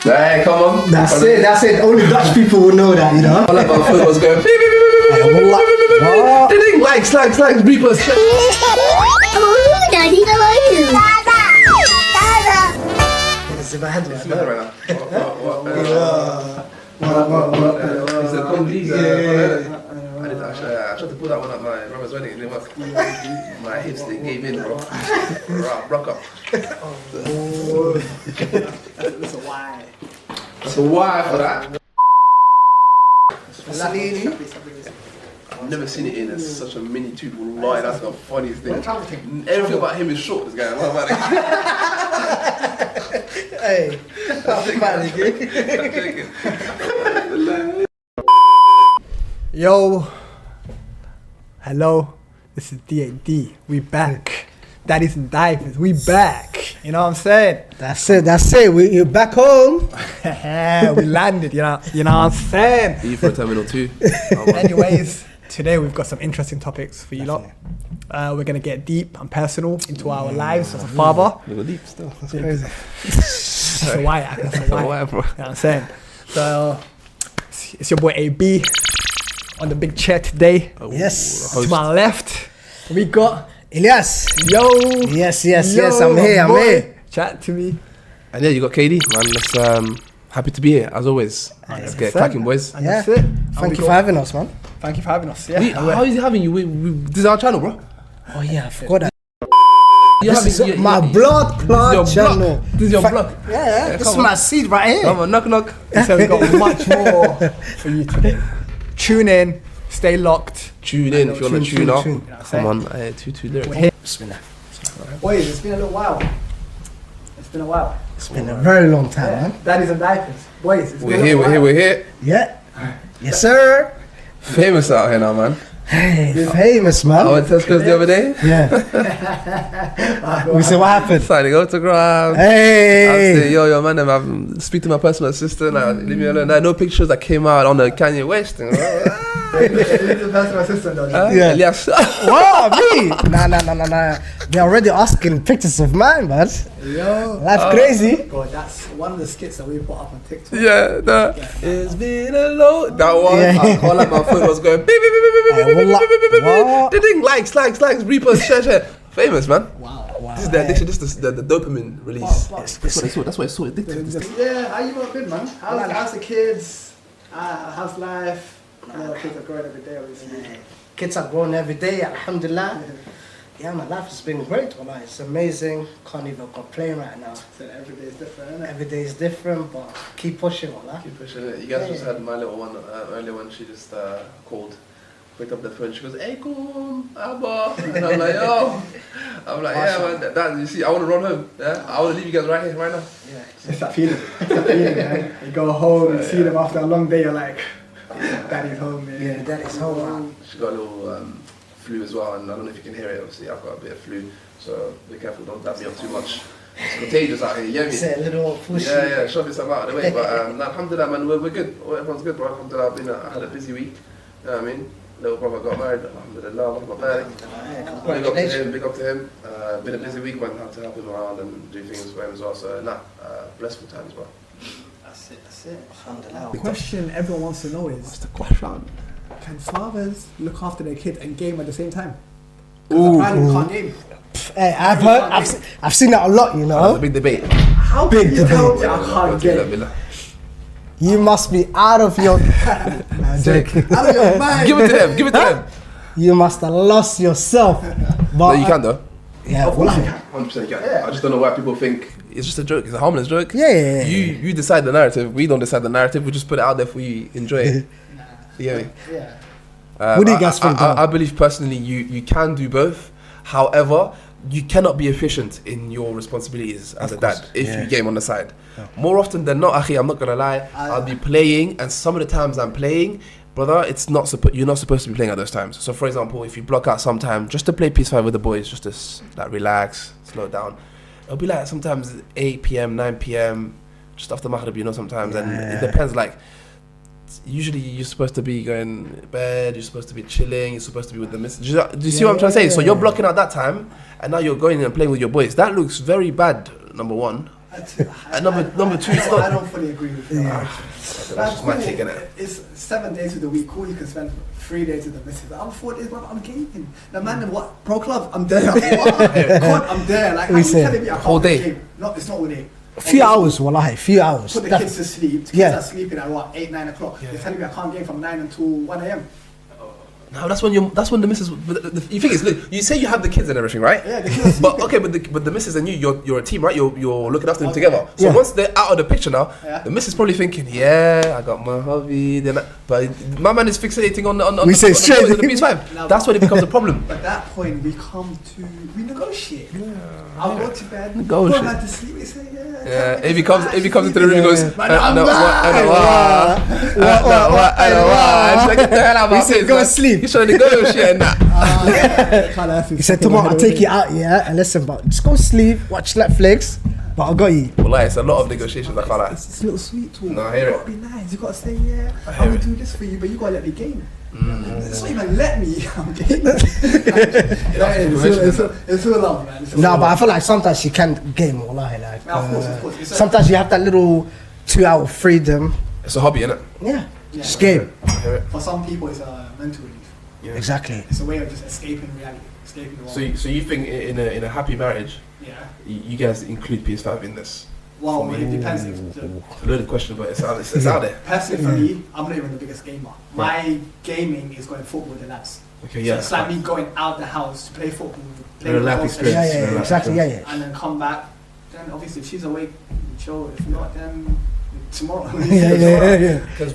Hey, come on. That's it. Only Dutch people will know that, you know. I like my foot was going. Ding, likes, repost. Hello, Daddy. How are you? Dada. It's in my head right now. Right now. What? It's a complete. Yeah. I tried to pull that one at my brother's wedding. It didn't work. My hips, they gave in, bro. Rock up. That's a why. That's a why for that. I've never seen it in such a mini tube. Wallahi, that's the funniest thing. Everything about him is short, this guy. What about it? Hey, that's Yo, hello, this is D8D. We back. Daddies and Diapers, we back. You know what I'm saying? That's it. You're back home. We landed, you know what I'm saying? E for Terminal 2. Anyways, today we've got some interesting topics for you lot. We're going to get deep and personal into our lives as a father. Little deep still. That's crazy. That's a why, bro. You know what I'm saying? So, it's your boy AB on the big chair today. Yes. To my left, we got Elias. Yo. Yes. I'm here. Chat to me. And yeah, you got KD, man. Let's happy to be here as always. Let's get cracking, boys. And that's it. Thank you for having us, man. Thank you for having us. Yeah. How is he having you? This is our channel, bro. Oh yeah, I forgot that. This This is my blood channel. This is your blood. Yeah, this is my seed right here. Come on, knock. So we've got much more for you today. Tune in, stay locked. Tune in if you want to tune up. tune. Come on, 2 lyrics. We're here. Bismillah. Boys, it's been a little while. It's been a while. It's been a very long time, man. Daddies and Diapers. Boys, it's We're been a here, while. we're here. Yeah. Yes, sir. Famous out here now, man. Hey, famous, I man. went to Tesco's the other day. Yeah. We said what happened. Signing autograph. I Hey. say, yo, man, I'm speak to my personal assistant. Leave me alone. No pictures that came out on the Kanye West thing. He's the personal assistant, though. Yeah. Elias. Wow, me? Nah. They're already asking pictures of mine, man. Yo. Life's crazy. God, that's one of the skits that we put up on TikTok. Yeah, it's been a long. That one, Yeah. I call like my phone was going. Beep, beep, beep, beep, beep, beep, beep, beep, beep, beep, What? beep. Ding, likes, repost, share. Famous, man. Wow. This is the addiction. This is the dopamine release. Wow. That's what it's so addictive. Yeah, how you lot been, man? How's the kids? How's life? I know the kids are growing every day, obviously. Kids are growing every day, alhamdulillah. Yeah, my life has been great. Wallah. It's amazing. Can't even complain right now. So every day is different, isn't it? Every day is different, but keep pushing, wallah. Keep pushing it. You guys just had my little one earlier when she just called, picked up the phone. She goes, "Hey, come, Abba," and I'm like, "Yo," I'm like, "Yeah, man. That you see, I want to run home. Yeah, I want to leave you guys right here, right now." Yeah. It's that feeling. Man. You go home, you see them after a long day, you're like, Daddy's home, man. Yeah, that is how She got a little flu as well, and I don't know if you can hear it. Obviously, I've got a bit of flu, so be careful. Don't dab me up too much. It's contagious out here. You get me? it's a little push. Yeah, shove some out of the way. But alhamdulillah, man, we're good. Everyone's good, bro. Alhamdulillah, I had a busy week. You know what I mean? Little brother got married. Alhamdulillah, Allah barik. Big up to him. Been a busy week, man. Had to help him around and do things for him as well. So, blessful times, bro. That's it. Alhamdulillah. The question everyone wants to know is, What's the question? can fathers look after their kids and game at the same time? Ooh. Apparently we can't game. Hey, I've seen that a lot, you That's a know. big debate. How Big can you tell me debate. I can't game? Billah. You must be out of your. Nah, joking. Out of your mind. Give it to them. Give it to them. You must have lost yourself. But No, you can though. Yeah, Of course wallah. you can. 100% you can. Yeah. I just don't know why people think it's just a joke. It's a harmless joke. Yeah. You decide the narrative. We don't decide the narrative. We just put it out there for you. Enjoy it. You get me? Yeah. What do you guys think, I believe personally you can do both. However, you cannot be efficient in your responsibilities as a dad if you game on the side. More often than not, Akhi, I'm not gonna lie, I'll be playing, and some of the times I'm playing, brother, you're not supposed to be playing at those times. So for example, if you block out some time just to play PS5 with the boys, just to like relax, slow down, it'll be like sometimes 8 p.m, 9 p.m, just after Maghrib, you know, sometimes, and it depends. Like usually you're supposed to be going to bed, you're supposed to be chilling, you're supposed to be with the missus. Do you see what I'm trying to say? So you're blocking out that time, and now you're going and playing with your boys. That looks very bad, number one. And number two, it's I not. don't fully agree with you. That's just my take on it. It's 7 days of the week. Cool, you can spend 3 days with the missus. I'm 4 days, but I'm gaming. The man, what? Pro clubs, I'm there. I'm there. Like, how you telling me I can't Whole day. game? No, it's not all day. A few hours, wallahi, few hours. Put the kids to sleep. The kids Yeah. are sleeping at what, 8, 9 o'clock. They're telling me I can't game from 9 until 1 a.m. No, that's when the missus. You think it's look. You say you have the kids and everything, right? Yeah, the kids are But okay, but the missus and you're a team, right? You're looking after them together. So Yeah. once they're out of the picture now, Yeah. the missus probably thinking, yeah, I got my hobby. Then, but my man is fixating on We say straight. the PS5. No, That's when it becomes a problem. At that point, we negotiate. I'll go to bed. Negotiate. Go back to sleep. We say, Yeah, if he comes into the room, he goes, Man, I'm no, back. I don't want. She's like, get the hell out of my He said, face, go man. sleep. He's trying to negotiate and that. He said, tomorrow I'll take you out, yeah, and listen, but just go sleep, watch Netflix, but I'll got you. Well, it's a lot of negotiations. I can't lie. It's this little sweet talk. No, I hear you it. gotta be nice. You gotta say, yeah, I will do this for you, but you gotta let me game. It's not even let me. I'm gaming. It's all love, man. It's all No, love. but I feel like sometimes you can game, wallahi, like, No, of course. It's sometimes you have that little 2-hour freedom. It's a hobby, innit? Yeah, just game. I hear it. For some people, it's a mental relief. Yeah. Exactly. It's a way of just escaping reality, escaping the world. So you think in a happy marriage, Yeah. you guys include PS5 in this? Well, For it me. depends. It's a loaded question, but it's out there. Personally, for me, I'm not even the biggest gamer. My gaming is going football with the lads. Okay, So yeah. it's like me going out the house to play football, play Real with life my experience. girlfriend, Yeah, yeah, Relax, exactly, yeah, yeah. and then come back. Then obviously, if she's awake, we chill. If not, then tomorrow. Yeah. Because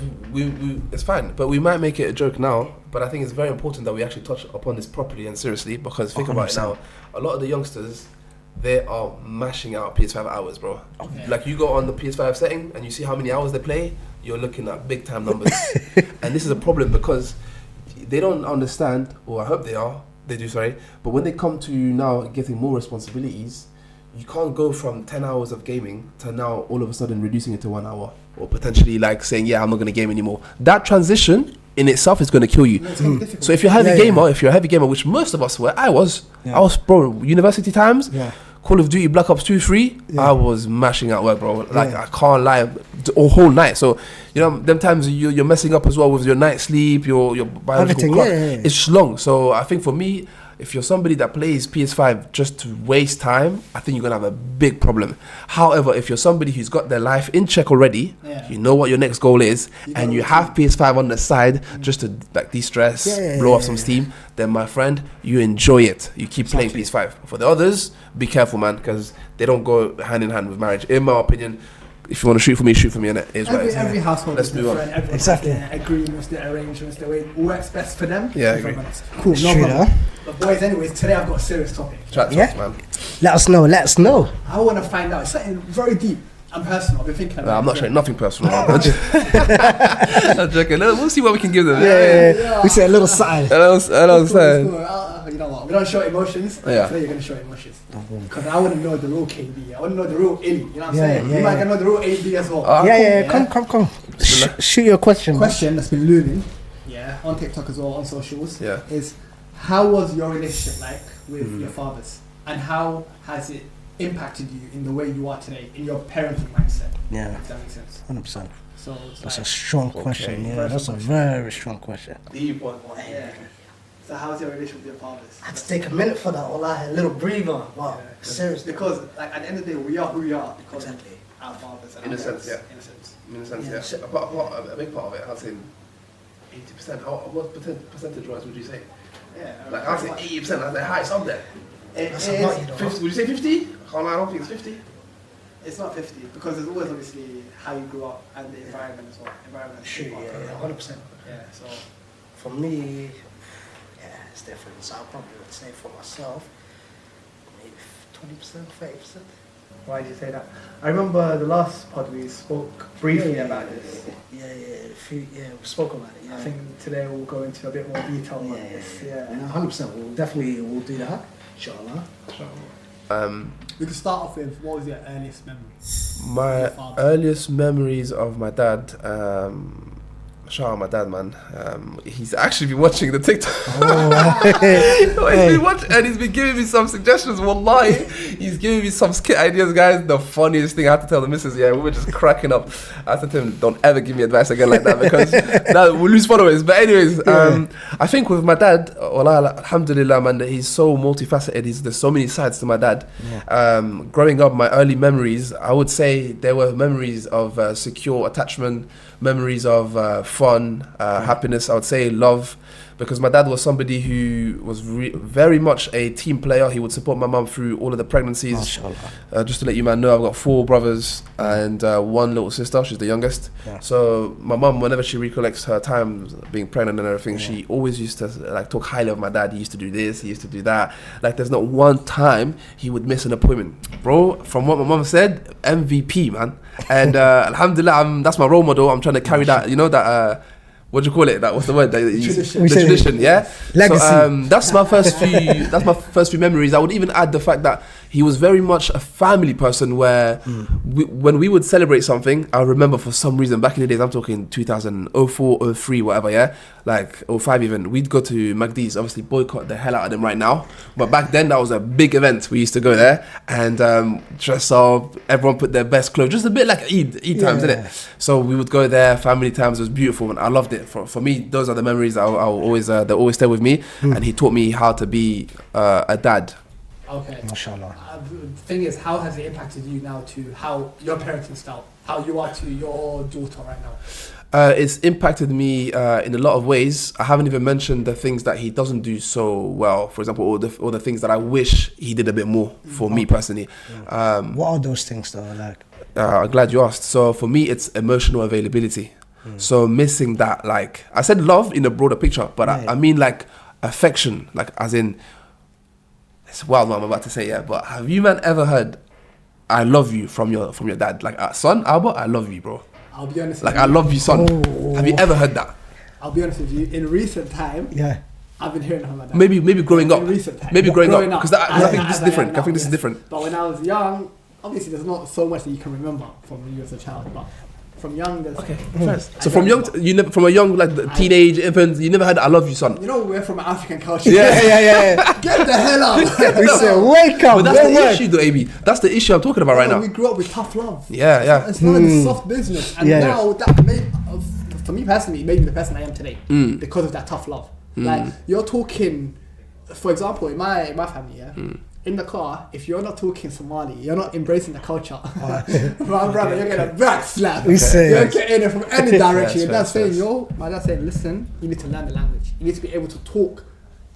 it's fine, but we might make it a joke now. But I think it's very important that we actually touch upon this properly and seriously, because think about it now. A lot of the youngsters, they are mashing out PS5 hours, bro. Okay. Like you go on the PS5 setting and you see how many hours they play, you're looking at big time numbers. And this is a problem because they don't understand, or I hope they do, sorry. But when they come to now getting more responsibilities, you can't go from 10 hours of gaming to now all of a sudden reducing it to 1 hour, or potentially like saying, yeah, I'm not going to game anymore. That transition in itself is going to kill you. So if you're a heavy gamer, which most of us were, I was, bro, university times, Call of Duty Black Ops 2, 3, I was mashing out work, bro. Like, I can't lie, a whole night. So, you know, them times you're messing up as well with your night sleep, your biological clock. It's just long. So I think for me, if you're somebody that plays PS5 just to waste time, I think you're going to have a big problem. However, if you're somebody who's got their life in check already, you know what your next goal is, and you have PS5 on the side just to like de-stress, blow off some steam, then my friend, you enjoy it. You keep playing PS5. For the others, be careful, man, because they don't go hand in hand with marriage. In my opinion, if you want to shoot for me, and it is right. Every household Let's is move on. different. Everyone Exactly. has their agreements, their arrangements, the way it works best for them. Yeah, I agree. Cool, no Straight problem. up. But boys, anyways, today I've got a serious topic. Chat to Yeah. us, man. Let us know. I want to find out. It's something very deep and personal. I've been thinking about I'm not it. showing nothing personal. I'm joking. We'll see what we can give them. We say a little side. Hello, It's sir. cool. You know what? We don't show emotions. Yeah. Today you're going to show emotions. Because I want to know the real KB. I want to know the real Illy. You know what I'm Yeah, saying? yeah, You might yeah. get to know the real AB as well. Come. Shoot your question. Question that's been looming, on TikTok as well, on socials, is how was your relationship like with your fathers, and how has it impacted you in the way you are today, in your parenting mindset? Yeah. If that makes sense. 100%. So it's That's like, a strong question. Yeah, that's a very strong question. yeah. So how's your relationship with your fathers? I had to take a minute for that, a little breather. Wow, seriously. Because like at the end of the day, we are who we are because Exactly. of our fathers. And In our a sense, parents. In a sense. In a sense, yeah. A big part of it, I'd say 80%. What percentage-wise would you say? Yeah. Like, I'd say 80%. That's the highest up there. That's a lot, you know. 50, would you say 50? I can't lie, I don't think it's 50. It's not 50 because there's always obviously how you grew up and the environment as well. Environment. Sure, yeah, 100%. Yeah. So. For me, it's different. So I probably would say for myself, maybe 20%, 30%. Why did you say that? I remember the last pod we spoke briefly about this. Yeah, we spoke about it. Yeah. I think today we'll go into a bit more detail on this. Yeah. 100%. We'll do that. Inshallah. We could start off with what was your earliest memory? My Your father. earliest memories of my dad, Shout out my dad, man. He's actually been watching the TikTok. He's been giving me some suggestions. Wallahi, he's giving me some skit ideas, guys. The funniest thing I had to tell the missus, we were just cracking up. I said to him, don't ever give me advice again like that, because now we'll lose followers. But anyways, I think with my dad, wallah, alhamdulillah, man, he's so multifaceted. There's so many sides to my dad. Growing up, my early memories, I would say there were memories of secure attachment, memories of fun, happiness, I would say love, because my dad was somebody who was very much a team player. He would support my mum through all of the pregnancies. Just to let you man know, I've got 4 brothers and 1 little sister. She's the youngest. So my mum, whenever she recollects her time being pregnant and everything, she always used to like talk highly of my dad. He used to do this, he used to do that. Like there's not one time he would miss an appointment. Bro, from what my mum said, MVP, man. And alhamdulillah, that's my role model. I'm trying to carry that, that what do you call it? What's the word? The tradition, yeah. Legacy. So that's my first few. That's my first few memories. I would even add the fact that he was very much a family person. Where when we would celebrate something, I remember for some reason back in the days, I'm talking 2004, 03, whatever, yeah, like 05 even. We'd go to McD's, obviously boycott the hell out of them right now. But back then, that was a big event. We used to go there and dress up. Everyone put their best clothes, just a bit like Eid times, innit? So we would go there. Family times was beautiful, and I loved it. For me, those are the memories I'll always they always stay with me. And he taught me how to be a dad. Okay. MashaAllah. The thing is, how has it impacted you now to how your parenting style, how you are to your daughter right now? It's impacted me in a lot of ways. I haven't even mentioned the things that he doesn't do so well. For example, all the things that I wish he did a bit more for me personally. What are those things though? Like, I'm glad you asked. So for me, it's emotional availability. So missing that, like I said, love in a broader picture, but I mean like affection, like as in, it's wild what I'm about to say, yeah. But have you man ever heard "I love you" from your dad? Like, son, Albert, I love you, bro. I'll be honest. Like, I love you, son. Have you ever heard that? I'll be honest with you. In recent time, I've been hearing from my dad. Maybe growing up. In recent time. Maybe growing up, because I think this is different. I think this is yes. different. But when I was young, obviously there's not so much that you can remember from you as a child, but from young, there's So from young, from a young like teenage infant, you never had "I love you, son." You know, we're from African culture. yeah. Get the hell out. We say, wake up. But that's the issue, though, AB. That's the issue I'm talking about right now. We grew up with tough love. Yeah. It's not a soft business, and now that made, for me personally, it made me the person I am today because of that tough love. Like you're talking, for example, in my family, in the car, if you're not talking Somali, you're not embracing the culture. My brother, you're getting a back slap. You're getting it from any direction. Your dad's saying, my dad's saying, listen, you need to learn the language. You need to be able to talk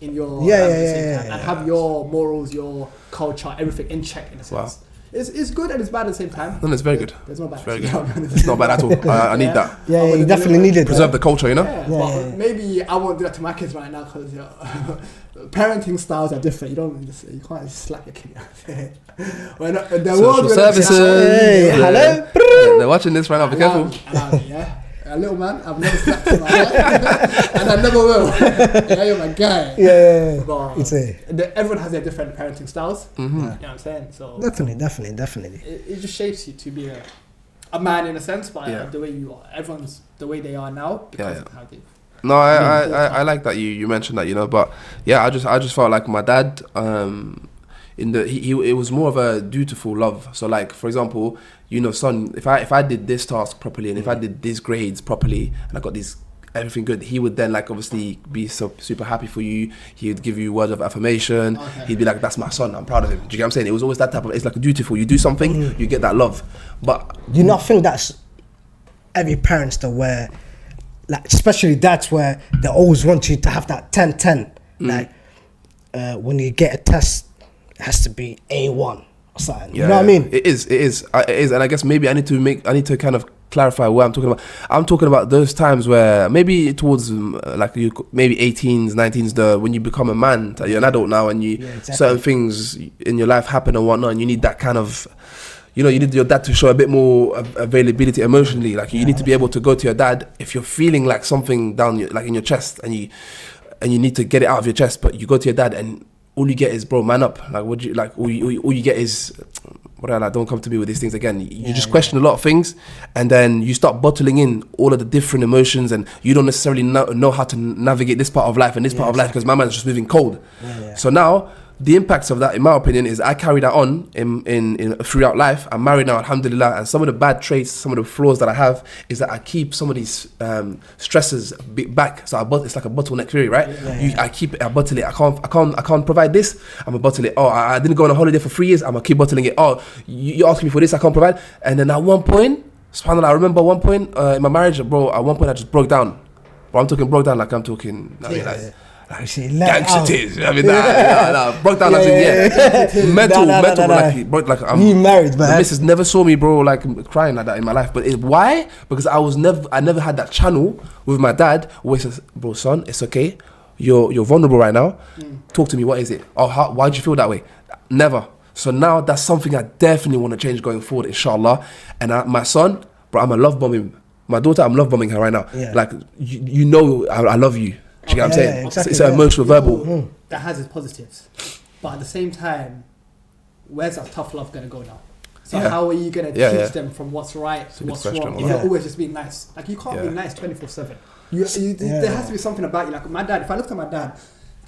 in your language and have your morals, your culture, everything in check in a sense. It's good and it's bad at the same time. No, it's very good. There's no bad. It's very good. It's not bad at all. I need that. Yeah, you definitely need it. Preserve the culture, you know? But maybe I won't do that to my kids right now because parenting styles are different. You can't just slap your kid. When the world services. Hello. They're watching this right now. Be careful. A little man, I've never slapped him, and I never will. You're my guy. But everyone has their different parenting styles. You know what I'm saying? So definitely. It just shapes you to be a man in a sense, but the way you are. Everyone's the way they are now because of how they. No, I like that you mentioned that, you know, but I just felt like my dad, it was more of a dutiful love. So like, for example, you know, son, if I did this task properly and if I did these grades properly and I got everything good, he would then like obviously be so super happy for you. He would give you words of affirmation. He'd be like, that's my son, I'm proud of him. Do you get what I'm saying? It was always that type of, it's like dutiful. You do something, you get that love. But do you not think that's every parent's though, where like especially dads, where they always want you to have that 10-10. Like when you get a test, it has to be A1 or something. You know what I mean? It is, and I guess maybe I need to kind of clarify what I'm talking about. I'm talking about those times where maybe towards like maybe 18s, 19s, when you become a man, you're an adult now, and certain things in your life happen and whatnot, and you need that kind of, you know, you need your dad to show a bit more availability emotionally. Like you need to be able to go to your dad if you're feeling like something down like in your chest, and you need to get it out of your chest, but you go to your dad and all you get is, bro, man up. Like all you get is like, don't come to me with these things again. You just question a lot of things, and then you start bottling in all of the different emotions, and you don't necessarily know how to navigate this part of life and this part of life, because my man's just moving cold. So now the impacts of that, in my opinion, is I carry that on in throughout life. I'm married now, alhamdulillah, and some of the bad traits, some of the flaws that I have is that I keep some of these stresses back. So it's like a bottleneck theory, right? I keep it, I bottle it. I can't provide this. I'm gonna bottle it. Oh, I didn't go on a holiday for 3 years. I'm gonna keep bottling it. Oh, you asking me for this, I can't provide. And then at one point, subhanAllah, I remember one point in my marriage, bro. At one point, I just broke down. Bro, I'm talking broke down like I'm talking. I mean, like, gangster tears. I mean, nah. Broke down as in, mental. Like, broke, like, you married, man. The missus never saw me, bro, like crying like that in my life. But why? Because I never had that channel with my dad. Always says, bro, son, it's okay. You're vulnerable right now. Talk to me. What is it? Oh, why'd you feel that way? Never. So now that's something I definitely want to change going forward, inshallah. And my son, bro, I'm a love bombing. My daughter, I'm love bombing her right now. Like, you know, I love you. Do you get what I'm saying? Exactly, it's an emotional, verbal. That has its positives. But at the same time, where's that tough love going to go now? So how are you going to teach them from what's right to what's wrong? If you're always just being nice. Like, you can't be nice 24/7. There has to be something about you. Like, my dad, if I looked at my dad,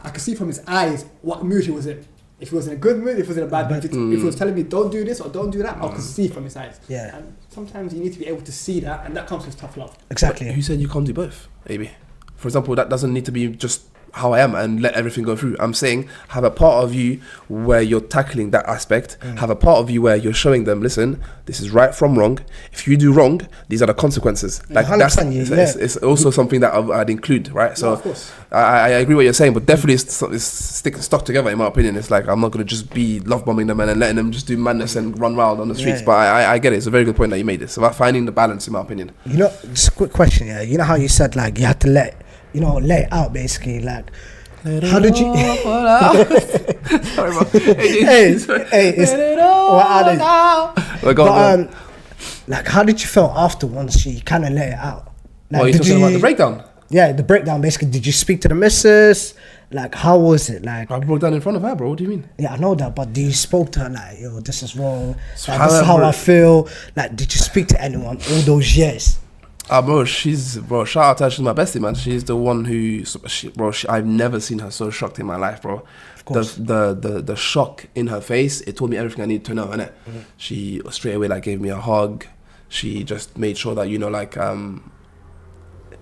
I could see from his eyes what mood he was in. If he was in a good mood, if he was in a bad mood. If he was telling me, don't do this or don't do that, I could see from his eyes. And sometimes you need to be able to see that, and that comes with tough love. Exactly. But who said you can't do both, maybe? For example, that doesn't need to be just how I am and let everything go through. I'm saying have a part of you where you're tackling that aspect. Have a part of you where you're showing them, listen, this is right from wrong. If you do wrong, these are the consequences. Like it's also something that I'd include, right? So of course. I agree what you're saying, but definitely it's stuck together in my opinion. It's like I'm not going to just be love bombing them and then letting them just do madness and run wild on the streets. But I get it. It's a very good point that you made. It's about finding the balance in my opinion. You know, just a quick question. Yeah, you know how you said like you had to let it out basically. Like, how did you? Sorry, bro. Like, how did you feel after once she kind of let it out? Like, you're talking about the breakdown? Yeah, the breakdown basically. Did you speak to the missus? Like, how was it? Like, I broke down in front of her, bro. What do you mean? Yeah, I know that, but do you spoke to her like, yo, this is wrong. Like, this is how I feel. Like, did you speak to anyone all those years? Bro, shout out to her, she's my bestie, man. She's the one who, I've never seen her so shocked in my life, bro. Of course. The shock in her face, it told me everything I needed to know, innit? She straight away, like, gave me a hug. She just made sure that, you know, like,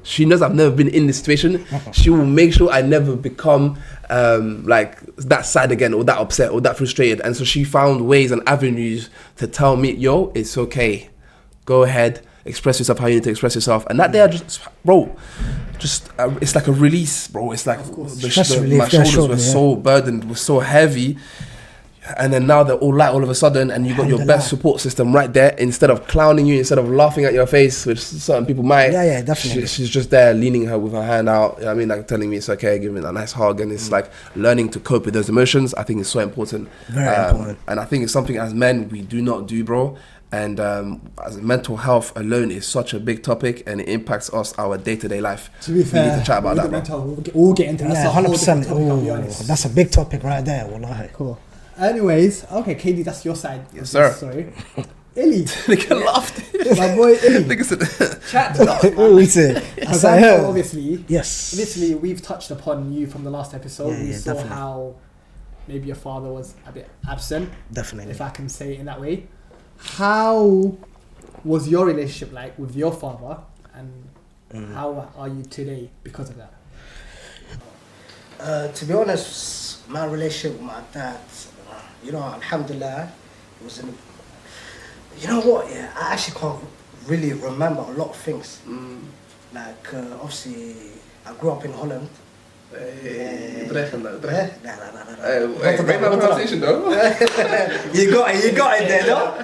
she knows I've never been in this situation. She will make sure I never become, like, that sad again, or that upset, or that frustrated. And so she found ways and avenues to tell me, yo, it's okay. Go ahead. Express yourself how you need to express yourself, and that day I just, bro, it's like a release, bro. It's like my shoulders were so burdened, were so heavy, and then now they're all light all of a sudden, and you got your best support system right there. Instead of clowning you, instead of laughing at your face, which certain people might, definitely. She's just there leaning her with her hand out. You know what I mean, like telling me it's okay, giving me a nice hug, and it's like learning to cope with those emotions. I think it's so important, very important, and I think it's something as men we do not do, bro. And as mental health alone is such a big topic, and it impacts us, our day-to-day life. To be fair, we need to chat about that, bro. We'll get into that. Yeah, 100%. That's a big topic right there. Wallahi. Cool. Anyways, okay, KD, that's your side. Yes, sir. Sorry. Illy. Nigga laughed. My boy Illy. Nigga said, chat to us, What we say? obviously. Yes. Obviously, we've touched upon you from the last episode. We saw definitely. how maybe your father was a bit absent. Definitely. If I can say it in that way. How was your relationship like with your father, and how are you today because of that? To be honest, my relationship with my dad, you know, alhamdulillah, it was in. You know what? Yeah, I actually can't really remember a lot of things. Like obviously, I grew up in Holland. Break my pronunciation though. You got it there, no?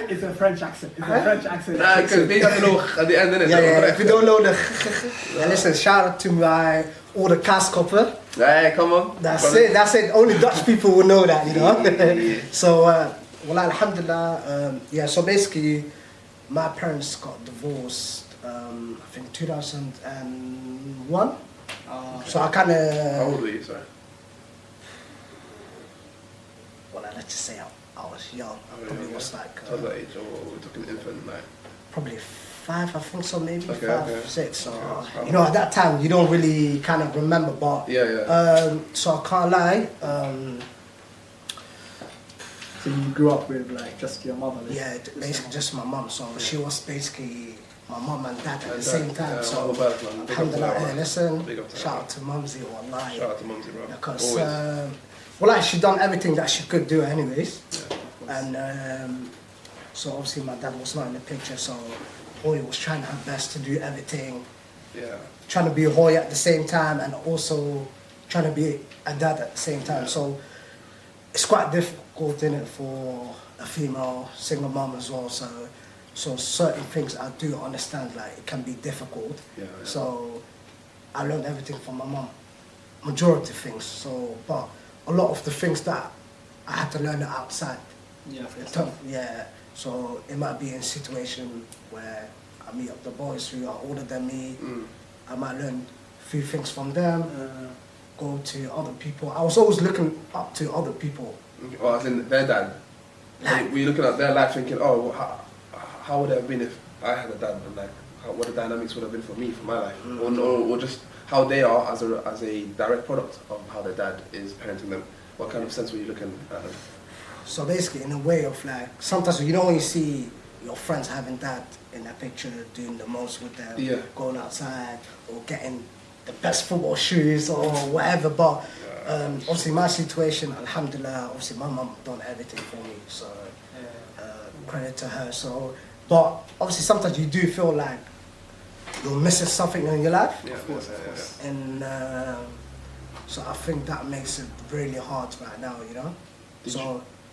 It's a French accent. Because they have to know at the end, innit? Yeah, if you don't know the... listen, shout out to all the Kaaskopper. Hey, come on. That's it. Only Dutch people will know that, you know? So, well, alhamdulillah, so basically, my parents got divorced, I think 2001. So I kind of... How old were you, sorry? Well, let's just say I was was young. I probably was like... Toddler age, or we're talking infant, like? Probably 5, I think so, maybe Okay, 5, okay. 6. So, Okay, you know, at that time, you don't really kind of remember, but... so I can't lie. So you grew up with like just your mother? Yeah, basically just my mum. So she was basically my mum and dad at the same time. So alhamdulillah, hey, listen, shout out to Mumsy, wallahi. Shout out to Mumsy, bro. Because, well, like, she done everything that she could do anyways. And so obviously my dad was not in the picture, so Hoy was trying her best to do everything. Yeah. Trying to be Hoy at the same time and also trying to be a dad at the same time. So it's quite difficult, innit, for a female single mom as well. So certain things I do understand, like, it can be difficult. Yeah. So I learned everything from my mom, majority of things. So, but a lot of the things that I had to learn it outside. Yeah, for yourself. Yeah. So it might be in a situation where I meet up the boys who are older than me. I might learn a few things from them. Go to other people. I was always looking up to other people. Or as in their dad. Like, were you looking at their life thinking, oh, how would it have been if I had a dad, and like what the dynamics would have been for me, for my life, or just how they are as a direct product of how their dad is parenting them. What kind of sense were you looking at them? So basically, in a way of like, sometimes you know when you see your friends having that in that picture, doing the most with them, going outside or getting the best football shoes or whatever, but obviously my situation, alhamdulillah, obviously my mum done everything for me, so credit to her. So, but obviously sometimes you do feel like you're missing something in your life, Of course. And so I think that makes it really hard right now, you know.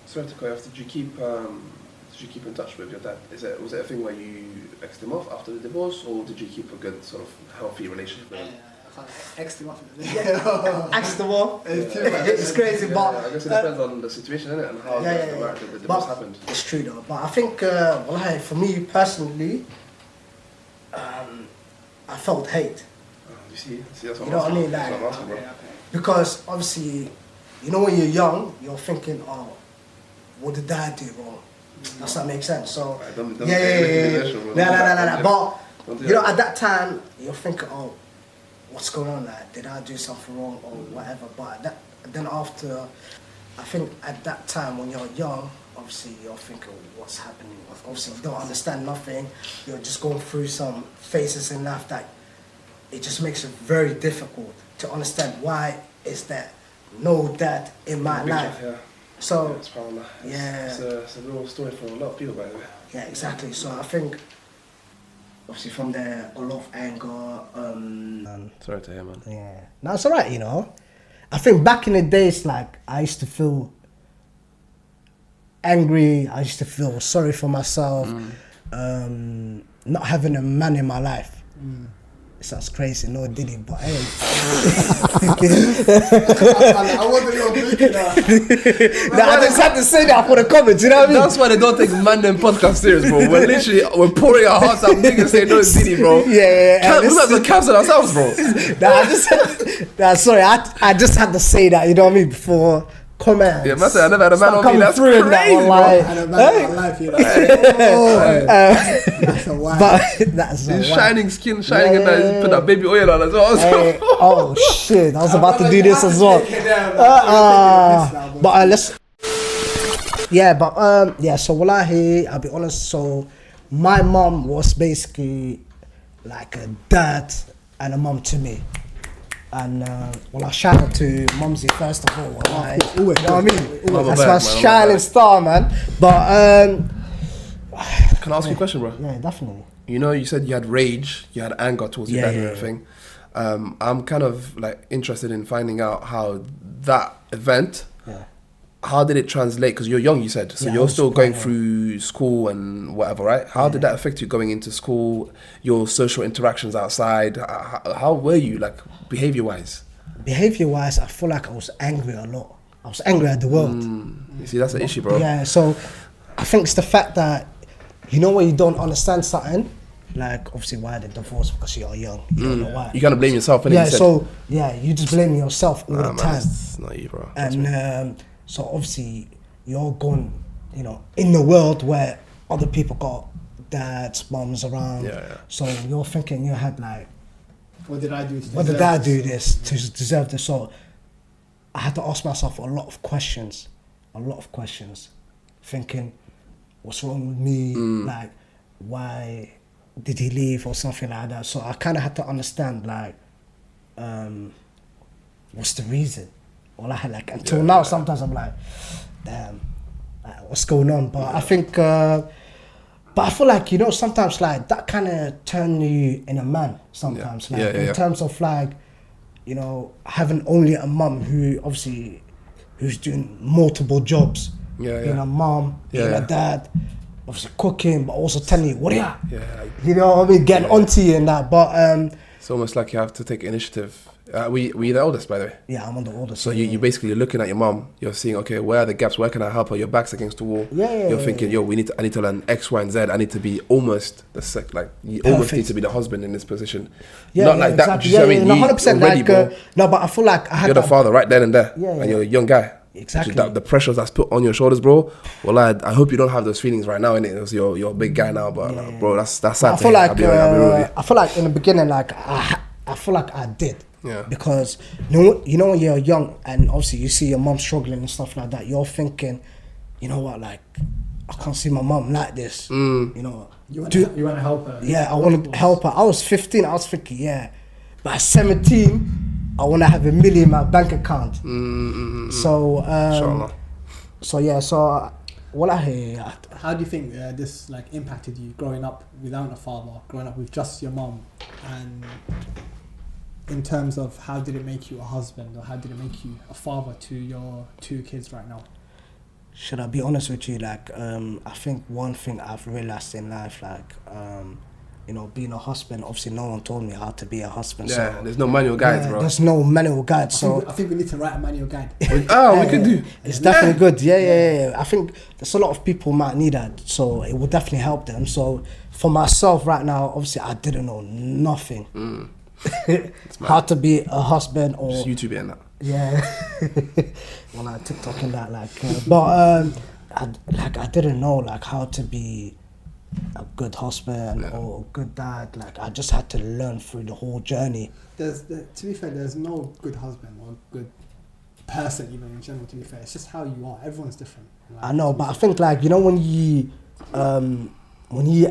Sorry to cut you off. Did you keep in touch with your dad? Was it a thing where you exed him off after the divorce, or did you keep a good sort of healthy relationship with him? Exed him off. Ask the war. It's crazy, but I guess it depends on the situation, innit, and how the divorce happened. It's true though. But I think, well, for me personally, I felt hate. You see, that's what You know what I mean? That's Like, what I'm asking, bro. because obviously, you know, when you're young, you're thinking, oh, what did dad do wrong? Does that make sense? So, But you know, at that time, you're thinking, oh, what's going on? Like, did I do something wrong or whatever? But then after, I think at that time when you're young, obviously you're thinking, what's happening? Obviously you don't understand nothing. You're just going through some phases in life that it just makes it very difficult to understand why is there no dad in my life. Yeah. So It's a real story for a lot of people, by the way. yeah, exactly. So I think obviously from there, a lot of anger. Sorry to hear, man. Yeah, no, it's alright, you know. I think back in the days, like, I used to feel angry, I used to feel sorry for myself, not having a man in my life. It sounds crazy, no Diddy, but hey. I wasn't even thinking that. Nah, I just had to say that for the comments, you know what I mean? That's why they don't take Mandem podcast serious, bro. We're pouring our hearts out, niggas say no Diddy, bro. Yeah. We might as well cancel ourselves, bro. Sorry, I just had to say that, you know what I mean, before comments. Yeah, man said I never had a man on me. That's through in that crazy, one, bro. like, I had a man in my life, you know. That's a wild. but that's His wild. shining skin, shining in there. Put that baby oil on as well. Hey, oh shit, I was about to do this as well. But let's. Yeah, but so wallahi, I'll be honest. So my mom was basically like a dad and a mom to me. And well, I shout out to Mumsy first of all. Wallahi. You know what I mean? That's my shining star, man. But Can I ask you a question, bro? yeah, definitely. You know, you said you had rage, you had anger towards your dad and everything. I'm kind of like interested in finding out how that event, how did it translate? Because you're young, you said, so you're still going through school and whatever, right? How did that affect you going into school, your social interactions outside? How were you, like, behavior-wise? Behavior-wise, I feel like I was angry a lot. I was angry at the world. You see, that's an issue, bro. Yeah, so I think it's the fact that, you know, when you don't understand something, like obviously why the divorce, because you're young, you don't know why. You kind of blame yourself, innit? Yeah, so you just blame yourself all the time. It's not you, bro. And so obviously you're going you know, in the world where other people got dads, mums around. Yeah. So you're thinking in your head like, What did I do this to deserve this? So I had to ask myself a lot of questions, thinking, what's wrong with me? Like, why did he leave or something like that? So I kind of had to understand, like, what's the reason? Well, I had like, until now, sometimes I'm like, damn, like, what's going on? But I think, but I feel like, you know, sometimes like that kind of turn you in a man sometimes. Like in terms of like, you know, having only a mum who obviously, who's doing multiple jobs. Being a mum, being a dad, obviously cooking, but also telling you, what are you? You know what I mean? Getting onto you and that. But it's almost like you have to take initiative. Were you the oldest, by the way? Yeah, I'm on the oldest. So you basically, you're looking at your mum, you're seeing, okay, where are the gaps, where can I help her? Your back's against the wall. You're thinking, yo, I need to learn X, Y, and Z. I need to be almost you almost need to be the husband in this position. Not like that, you know what I mean? No, 100%. Ready, Like, bro. no, but I feel like I had You're the father right then and there. And you're a young guy. Exactly. The pressures that's put on your shoulders, bro. Well, I hope you don't have those feelings right now, innit? Because you're a big guy now, but bro, that's sad. I feel like I feel like in the beginning, like I feel like I did. Yeah. Because you know when you're young and obviously you see your mom struggling and stuff like that, you're thinking, you know what, like I can't see my mom like this. You know, you want to help her. Yeah, I want to help her. I was 15. I was thinking, but at 17. I want to have $1 million in my bank account. So, what I hear. How do you think this like impacted you growing up without a father, growing up with just your mom, and in terms of how did it make you a husband or how did it make you a father to your 2 kids right now? Should I be honest with you? Like, I think one thing I've realized in life, like, you know, being a husband, obviously no one told me how to be a husband. Yeah, so, there's no manual guides, bro. There's no manual guide. So I think we need to write a manual guide. We could do. It's definitely good. Yeah. I think there's a lot of people might need that, so it will definitely help them. So for myself right now, obviously I didn't know nothing. How to be a husband or just YouTube and that. Yeah. Well, I TikTok and that, like, but I didn't know like how to be a good husband or a good dad. Like I just had to learn through the whole journey. To be fair, there's no good husband or good person even in general. To be fair, it's just how you are. Everyone's different. Like, I know, but I think like, you know, when you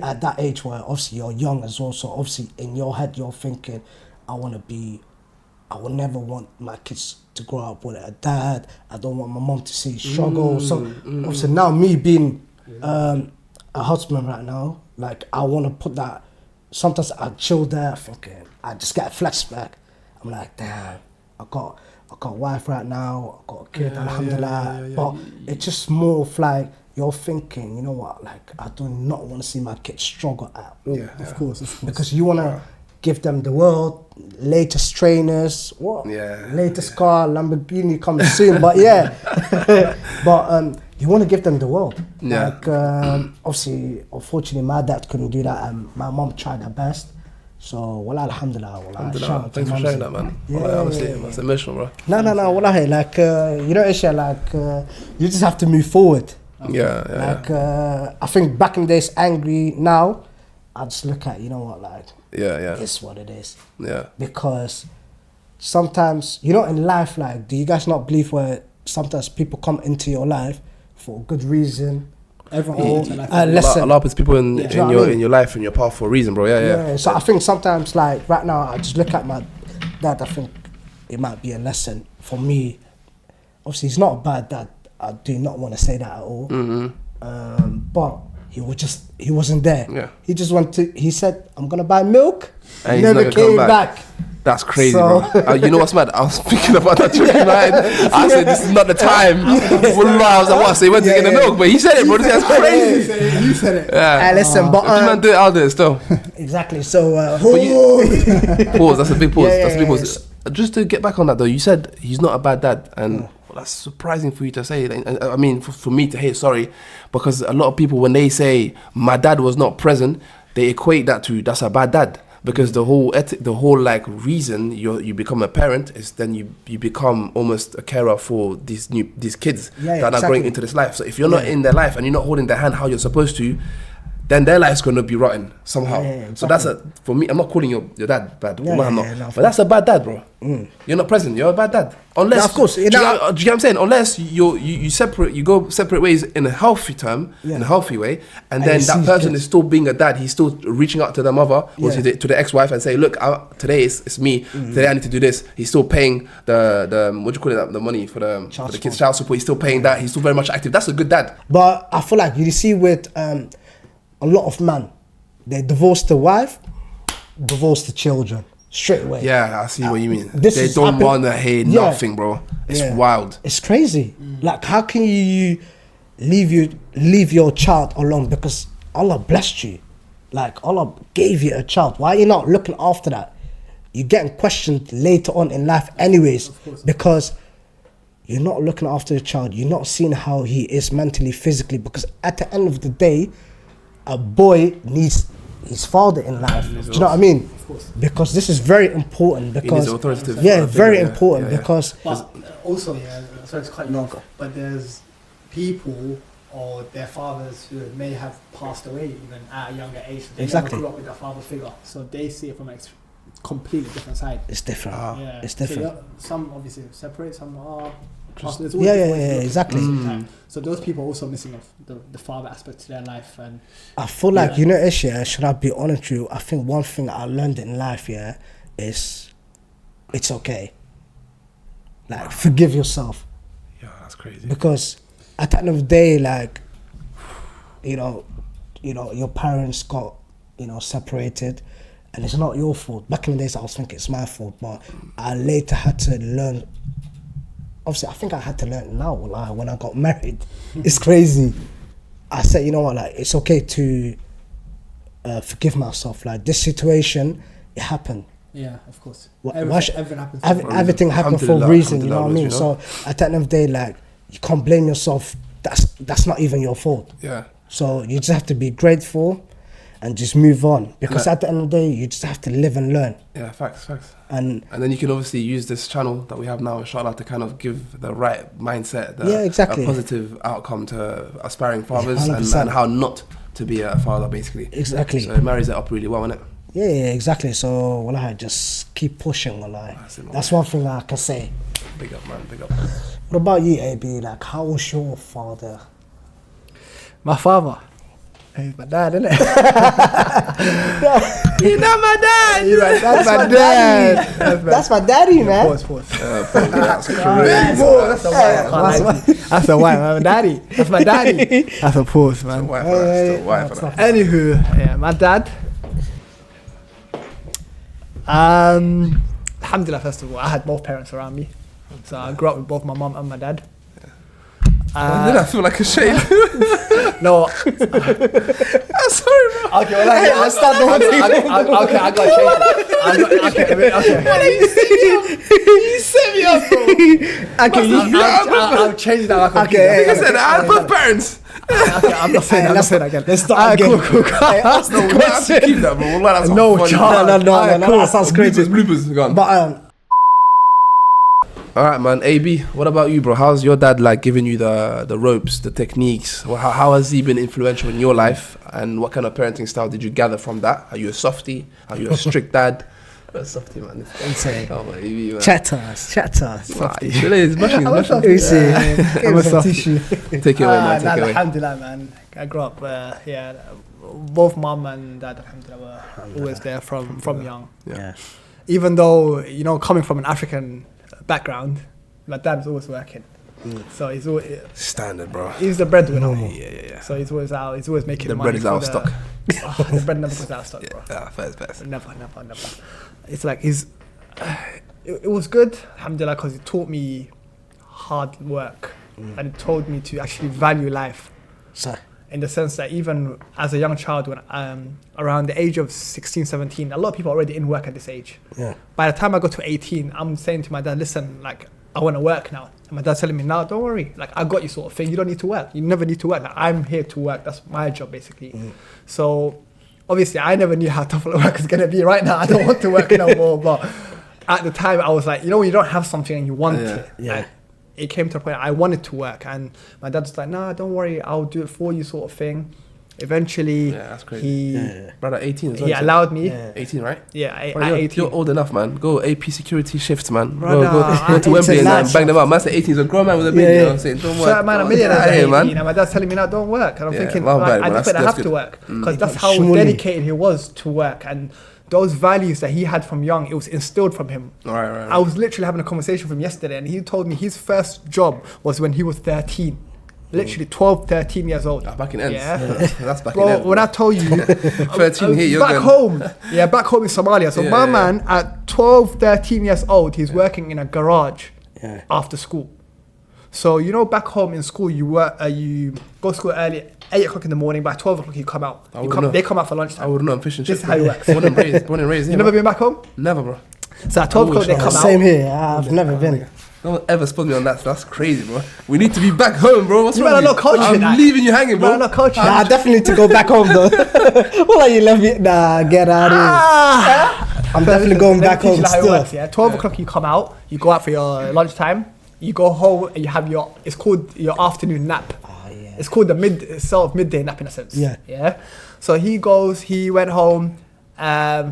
at that age where obviously you're young as well, so obviously in your head you're thinking, I will never want my kids to grow up with a dad. I don't want my mom to see struggle. So obviously now me being a husband right now, like I want to put that. Sometimes I chill there thinking, I just get a flashback. I'm like, damn, I got a wife right now, I got a kid, alhamdulillah. But it's just more of like you're thinking, you know what, like I do not want to see my kids struggle at all. Of course. Because you want to give them the world, latest trainers, latest car, Lamborghini coming soon. But you want to give them the world. Like obviously, unfortunately, my dad couldn't do that, and my mom tried her best. So, wallah, alhamdulillah. Thanks for sharing that, man. Honestly, it's emotional, bro. No, wallah, like you know, Isha, like you just have to move forward. Like I think back in the days, angry. Now, I just look at, you know what, like it's what it is. Because sometimes, you know, in life, like, do you guys not believe where sometimes people come into your life for a good reason? Everyone a lot of people in your life and your path for a reason, bro. So I think sometimes, like right now, I just look at my dad. I think it might be a lesson for me. Obviously, he's not a bad dad. I do not want to say that at all. But he wasn't there. He just he said, I'm gonna buy milk. And he never came back. That's crazy, bro. You know what's mad? I was thinking about that trick in my head. I said, this is not the time. I was like, what? So he went to get the milk, but he said it, bro. This is crazy. You said it. Hey, listen, but if you man do it, I'll do it still. Exactly. So pause. That's a big pause. That's a big pause. Just to get back on that though, you said he's not a bad dad, and that's surprising for you to say. I mean, for me to hear, sorry, because a lot of people, when they say my dad was not present, they equate that to that's a bad dad. because the whole like reason you become a parent is then you become almost a carer for these kids that are growing into this life. So if you're not in their life and you're not holding their hand how you're supposed to, then their life's going to be rotten somehow. So that's for me, I'm not calling your dad bad. But that's a bad dad, bro. You're not present. You're a bad dad. Unless, of course. do you know what I'm saying? Unless you separate, you go separate ways in a healthy term, in a healthy way, and then that person is still being a dad. He's still reaching out to the mother or to the ex-wife and say, look, today it's me. Today I need to do this. He's still paying the what do you call it? The money for the kids' child support. He's still paying that. He's still very much active. That's a good dad. But I feel like you see with a lot of men, they divorce the wife, divorce the children straight away. Yeah, I see what you mean. They don't want to hear nothing, bro. It's wild. It's crazy. Like, how can you leave your child alone because Allah blessed you? Like, Allah gave you a child. Why are you not looking after that? You're getting questioned later on in life anyways, because you're not looking after the child. You're not seeing how he is mentally, physically, because at the end of the day, a boy needs his father in life. Do you know what I mean? Of course. Because this is very important. Because very important. Because but also, sorry to cut you off, but there's people or their fathers who may have passed away even at a younger age. They never grew up with a father figure, so they see it from a completely different side. It's different. It's different. So some obviously separate, some are. Exactly. So those people are also missing of the father aspect to their life, and I feel like you know, Ish, should I be honest with you? I think one thing I learned in life, is it's okay. Like, forgive yourself. Yeah, that's crazy. Because at the end of the day, like, you know, your parents got separated, and it's not your fault. Back in the days, I was thinking it's my fault, but I later had to learn. Obviously, I think I had to learn now, like, when I got married. It's crazy. I said, you know what, like, it's okay to forgive myself. Like, this situation, it happened. Yeah, of course. Everything happened for a reason, you know what I mean? So, at the end of the day, like, you can't blame yourself. That's not even your fault. Yeah. So, you just have to be grateful and just move on. Because at the end of the day, you just have to live and learn. Yeah, facts. And then you can obviously use this channel that we have now, inshallah, to kind of give the right mindset, a positive outcome to aspiring fathers and how not to be a father, basically. Exactly. So it marries it up really well, innit? Yeah, exactly. So, I just keep pushing, That's one thing I can say. Big up, man, big up. What about you, AB? Like, how was your father? My father? He's my dad, isn't it? You're not my dad. That's my dad. That's my daddy, man. Pause. That's crazy. That's a wife. I'm a daddy. That's my daddy. That's a pause, man. Anywho, my dad. Alhamdulillah, first of all, I had both parents around me. So I grew up with both my mum and my dad. Did I feel like a shade? No. Sorry, bro. Okay, well, I'll start the one thing. Okay, I got to change it. You set me up, bro. Okay, I'll change that. Okay. I said I had both parents. Okay, I'm not saying that again. Let's start again. Cool. Ask the question. Keep that, bro. That's No, funny. No, that sounds crazy. Bloopers, gone. But all right, man. AB, what about you, bro? How's your dad like giving you the ropes, the techniques? How has he been influential in your life? And what kind of parenting style did you gather from that? Are you a softie? Are you a strict dad? A softie, man. insane. Oh, my AB, man. Chat to us. It's mushing. I'm a softie. Take it away, man. Take it away. Alhamdulillah, man. I grew up, both mom and dad, alhamdulillah, were always there from young. Yeah. Even though, coming from an African background, my dad was always working. So he's always standard, bro. He's the breadwinner. Yeah. So he's always out. He's always making the money. bread is out of stock. The bread never goes out of stock, bro. Yeah, first. Never. It's like it was good, alhamdulillah, because it taught me hard work and it told me to actually value life. So, in the sense that even as a young child, when around the age of 16, 17, a lot of people are already in work at this age. yeah. By the time I got to 18, I'm saying to my dad, listen, like, I want to work now. And my dad's telling me, no, don't worry. Like, I got you, sort of thing. You don't need to work. You never need to work. Like, I'm here to work. That's my job, basically. So obviously I never knew how tough work is going to be. Right now, I don't want to work no more. But at the time, I was like, when you don't have something and you want it. Yeah. It came to a point I wanted to work, and my dad was like, "Nah, don't worry, I'll do it for you," sort of thing. Eventually, that's crazy. Brother, 18 as well. He allowed me. 18, right? Yeah, at Bro, 18. You're old enough, man. Go AP security shifts, man. Brother, Go to Wembley and bang them out. Man said 18 is a grown man with a baby. You know what I'm saying? Don't work. So, man, I'm millionaire Get out of here, man. And my dad's telling me now, don't work. And I'm thinking, well, bad, I man. just That's have to good. work. Because that's how dedicated he was to work. And those values that he had from young, it was instilled from him. Right. I was literally having a conversation with him yesterday, and he told me his first job was when he was 13. Literally 12, 13 years old. Back in ends. Yeah. That's back Bro, in ends. when I told you, 13 here, you're back going. home. Yeah, back home in Somalia. So my man, at 12, 13 years old, he's working in a garage after school. So, back home in school, you go to school early, 8 o'clock in the morning, by 12 o'clock you come out. They come out for lunchtime. I wouldn't know, I'm fishing This shit. is how it works. Born and raised. You never been back home? Never, bro. So at 12 o'clock they come out. Same here. I've never been. No one ever spot me on that. That's crazy, bro. We need to be back home, bro. What's You wrong better with not coach I'm me that. leaving you hanging, bro. Bro, not coaching. Nah, I definitely need to go back home though. Well, you left me. Nah, get out of here. I'm definitely going back home still. 12 o'clock you come out, you go out for your lunchtime, you go home and you have it's called your afternoon nap. It's called the midday nap in a sense. Yeah. So he went home,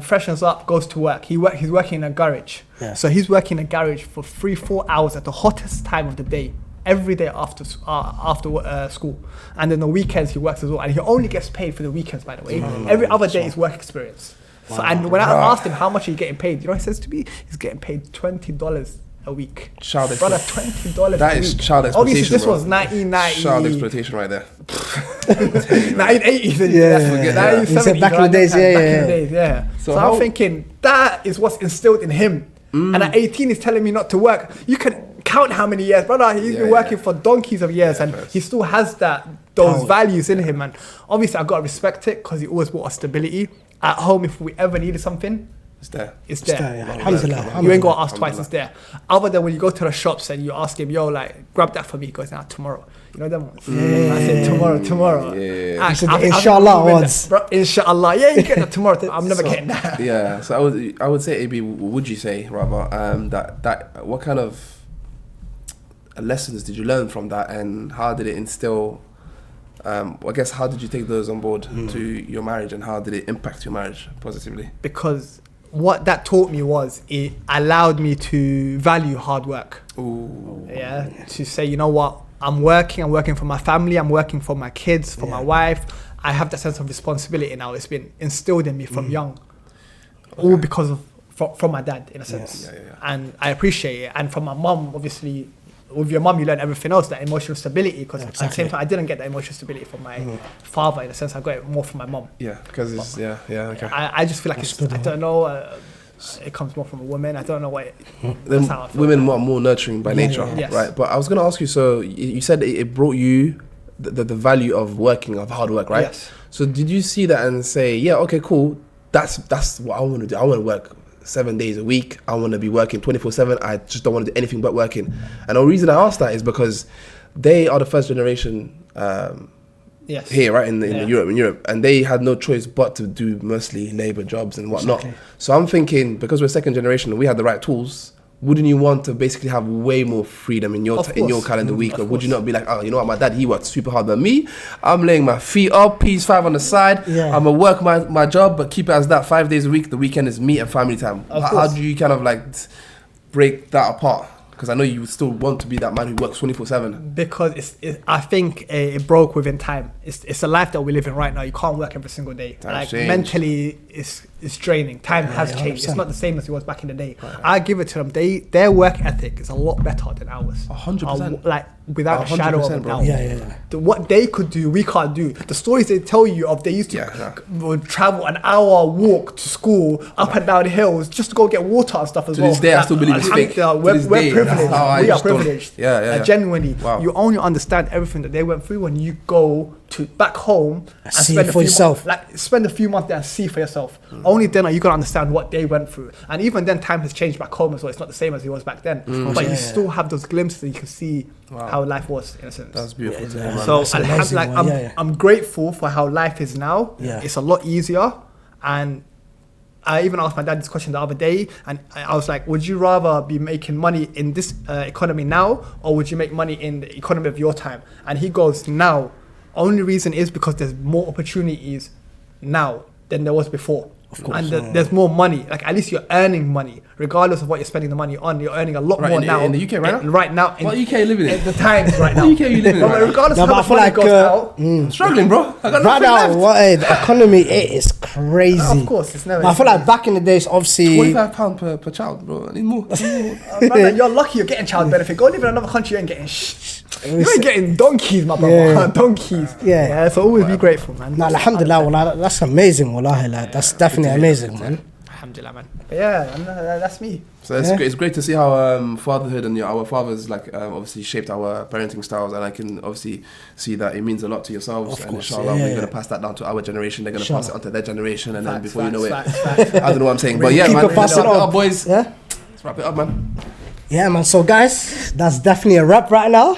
freshens up, goes to work. He's working in a garage. Yeah. So he's working in a garage for 3-4 hours at the hottest time of the day. Every day after school. And then the weekends he works as well. And he only gets paid for the weekends, by the way. Every other day is work experience. So, and when I asked him how much he's getting paid, he says to me, he's getting paid $20 a week. Child Brother, exploitation. $20 a week. That is child exploitation. Obviously, this bro. was 1990. Child exploitation right there. 1980s. Yeah. He said back in the days, Back in the days, yeah. So how- I'm thinking, that is what's instilled in him. And at 18, he's telling me not to work. You can count how many years, brother. He's been working for donkeys of years, and he still has those values in him. And obviously, I've got to respect it because he always brought us stability. At home, if we ever needed something, It's there. it's there. Yeah. Alhamdulillah. You ain't got to ask twice, it's there. Other than when you go to the shops and you ask him, grab that for me. He goes, tomorrow. You know them ones? I said, tomorrow. Yeah. He said, inshallah once. Bro, inshallah. Yeah, you get that tomorrow. I'm never getting that. Yeah. So I would say, AB, would you say, rather, that what kind of lessons did you learn from that, and how did it instill, I guess, how did you take those on board to your marriage, and how did it impact your marriage positively? Because what that taught me was it allowed me to value hard work. Ooh. Yeah. To say, you know what? I'm working for my family, I'm working for my kids, for my wife. I have that sense of responsibility now. It's been instilled in me from young. All because of from my dad, in a sense. Yeah. And I appreciate it. And from my mum, obviously, with your mum, you learn everything else, that emotional stability. Because at the same time, I didn't get that emotional stability from my father. In a sense, I got it more from my mum. Yeah, because it's, okay. I just feel like I don't know. It comes more from a woman. I don't know what. Then That's how I feel. women are more nurturing by nature, Yes. right? But I was going to ask you. So you said it brought you the value of working, of hard work, right? Yes. So did you see that and say, yeah, okay, cool. That's what I want to do. I want to work 7 days a week. I want to be working 24/7. I just don't want to do anything but working. And the reason I asked that is because they are the first generation. Yes. Here, right, in Europe, and they had no choice but to do mostly labor jobs and whatnot. Exactly. So I'm thinking, because we're second generation and we had the right tools, wouldn't you want to basically have way more freedom in your calendar week? Or would you not be like, oh, you know what, my dad, he worked super hard than me. I'm laying my feet up, PS5 on the side. Yeah. I'm gonna work my job, but keep it as that 5 days a week. The weekend is me and family time. How do you kind of like break that apart? Because I know you still want to be that man who works 24/7. Because I think it broke within time. It's a life that we live in right now. You can't work every single day. Time's changed. Mentally, it's draining. Time has changed. 100%. It's not the same as it was back in the day. I give it to them. Their work ethic is a lot better than ours. 100%. Like without a shadow of a doubt. Yeah. What they could do, we can't do. The stories they tell you of, they used to would travel an hour walk to school up and down hills just to go get water and stuff as To well. this day, I still believe it's fake. We're To this day, privileged. that's how I We are just don't- privileged. Yeah. Genuinely, Wow. you only understand everything that they went through when you go to back home and See spend it for yourself. spend a few months there and see for yourself. Only then are you gonna understand what they went through. And even then, time has changed back home as well. It's not the same as it was back then. But you still have those glimpses that you can see how life was, in a sense. That's beautiful to hear, man. So That's amazing, man. I'm grateful for how life is now. Yeah. It's a lot easier, And I even asked my dad this question the other day, and I was like, would you rather be making money in this economy now, or would you make money in the economy of your time? And he goes, now. Only reason is because there's more opportunities now than there was before. Of course. And there's more money. Like, at least you're earning money. Regardless of what you're spending the money on, you're earning a lot more now. In the UK right now? Right now. What UK are you living in? At the times right now. What UK are you living in? But regardless No, of but how I much feel money like, goes out, I'm struggling, bro. I got Right nothing now, left. the economy, it is crazy. of course, it's never. But I feel like back in the days, obviously, £25 per child, bro. I need more. Brother, you're lucky you're getting child benefit. Go live in another country, you ain't getting You ain't getting donkeys, my brother. Yeah. Donkeys. Yeah. So always be grateful, man. nah, alhamdulillah, wallah, that's amazing, wallahi, like, that's definitely amazing, man. Alhamdulillah, man. But yeah, and, that's me. So it's great to see how fatherhood and our fathers obviously shaped our parenting styles, and I can obviously see that it means a lot to yourselves. Of and course, inshallah, yeah, we're yeah. going to pass that down to our generation. They're going to pass it on to their generation, and then Facts, before you know facts, it, I don't know what I'm saying, but yeah, Keep man, it passing wrap it on. up, boys. Yeah? Let's wrap it up, man. Yeah, man. So, guys, that's definitely a wrap right now.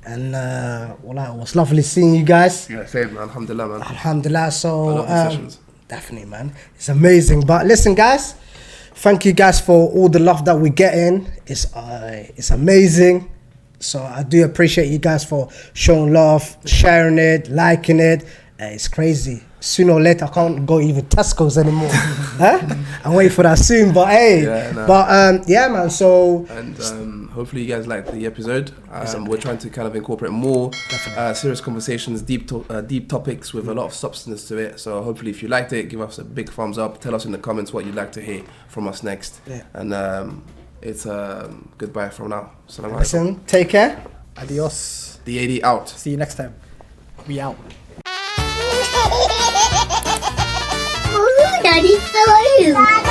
And wallah, it was lovely seeing you guys. Yeah, same, man. Alhamdulillah, man. Alhamdulillah. I So, love the sessions. definitely, man. It's amazing. But listen, guys, thank you guys for all the love that we're getting. It's amazing. So I do appreciate you guys for showing love, sharing it, liking it. It's crazy. Sooner or later, I can't go even Tesco's anymore. Huh? I'm waiting for that soon. But hey, yeah, man. So and hopefully you guys liked the episode. We're trying to kind of incorporate more serious conversations, deep topics with a lot of substance to it. So hopefully, if you liked it, give us a big thumbs up. Tell us in the comments what you'd like to hear from us next. Yeah. And it's goodbye from now. Assalamu alaikum. listen, take care. Adios. The AD out. See you next time. We out. Daddy, how are you?